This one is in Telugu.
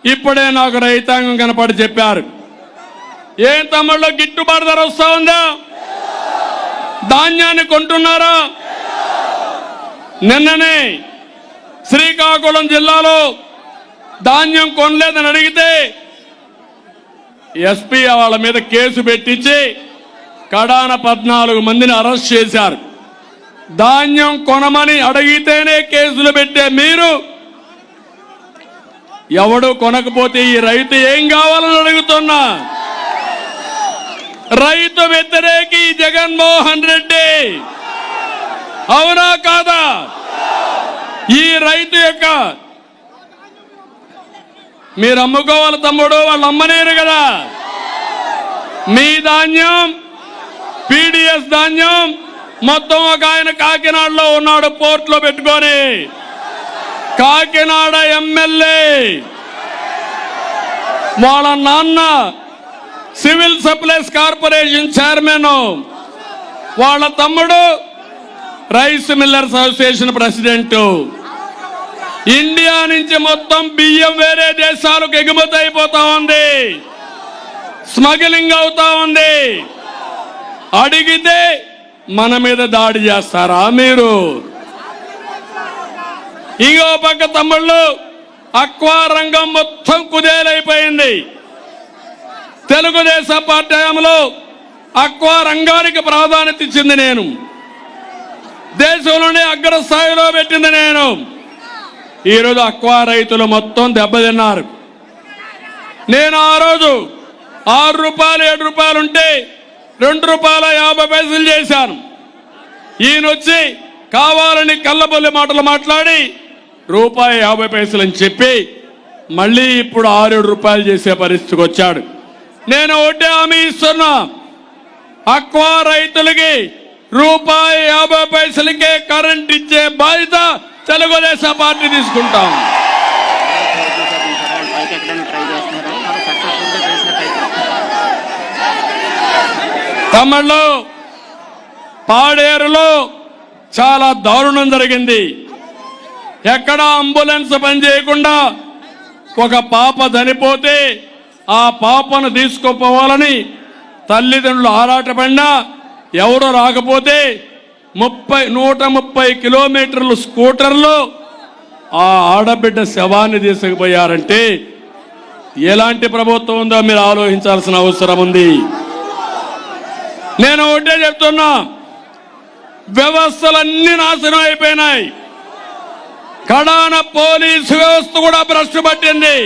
ఇప్పుడే నాకు రైతాంగం కనపడి చెప్పారు, ఏం తమ్ముళ్ళు గిట్టుబాటు ధర వస్తా ఉందా, ధాన్యాన్ని కొంటున్నారా? నిన్ననే శ్రీకాకుళం జిల్లాలో ధాన్యం కొనలేదని అడిగితే ఎస్పీ వాళ్ళ మీద కేసు పెట్టించి కడాన 14 మందిని అరెస్ట్ చేశారు. ధాన్యం కొనమని అడిగితేనే కేసులు పెట్టే మీరు ఎవడు కొనకపోతే ఈ రైతు ఏం కావాలని అడుగుతున్నా. రైతు వ్యతిరేకి జగన్మోహన్ రెడ్డి, అవునా కాదా? ఈ రైతు యొక్క మీరు అమ్ముకోవాలి తమ్ముడు, వాళ్ళు అమ్మనేరు కదా. మీ ధాన్యం పీడిఎస్ ధాన్యం మొత్తం ఒక ఆయన కాకినాడలో ఉన్నాడు, పోర్ట్లో పెట్టుకొని. కాకినాడ ఎమ్మెల్యే వాళ్ళ నాన్న సివిల్ సప్లైస్ కార్పొరేషన్ చైర్మన్, వాళ్ళ తమ్ముడు rice millers association president. India నుంచి మొత్తం బియ్యం వేరే దేశాలకు ఎగుమతి అయిపోతా ఉంది, స్మగ్లింగ్ అవుతా ఉంది. అడిగితే మన మీద దాడి చేస్తారా మీరు? ఇంకో పక్క తమ్ముళ్ళు అక్వా రంగం మొత్తం కుదేలైపోయింది. తెలుగుదేశం పార్టీ హయాంలో అక్వా రంగానికి ప్రాధాన్యత ఇచ్చింది నేను, దేశంలోనే అగ్రస్థాయిలో పెట్టింది నేను. ఈరోజు అక్వా రైతులు మొత్తం దెబ్బతిన్నారు. నేను ఆ రోజు 6 రూపాయలు 7 రూపాయలు ఉంటే ₹2.50 చేశాను. ఈయనొచ్చి కావాలని కళ్ళబొల్లి మాటలు మాట్లాడి ₹1.50 అని చెప్పి మళ్ళీ ఇప్పుడు 6-7 రూపాయలు చేసే పరిస్థితికి వచ్చాడు. నేను ఒకటే హామీ ఇస్తున్నా, అక్వా రైతులకి ₹1.50కే కరెంట్ ఇచ్చే బాధ్యత తెలుగుదేశం పార్టీ తీసుకుంటాం. తమిళలో పాడేరులో చాలా దారుణం జరిగింది. ఎక్కడ అంబులెన్స్ పనిచేయకుండా ఒక పాప చనిపోతే ఆ పాపను తీసుకుపోవాలని తల్లిదండ్రులు ఆరాటపడినా ఎవరు రాకపోతే 130 కిలోమీటర్లు స్కూటర్లో ఆ ఆడబిడ్డ శవాన్ని తీసుకుపోయారంటే ఎలాంటి ప్రభుత్వం ఉందో మీరు ఆలోచించాల్సిన అవసరం ఉంది. నేను ఒకటే చెప్తున్నా, వ్యవస్థలన్నీ నాశనం అయిపోయినాయి. కడాన పోలీసు వ్యవస్థ కూడా భ్రష్టు పట్టింది.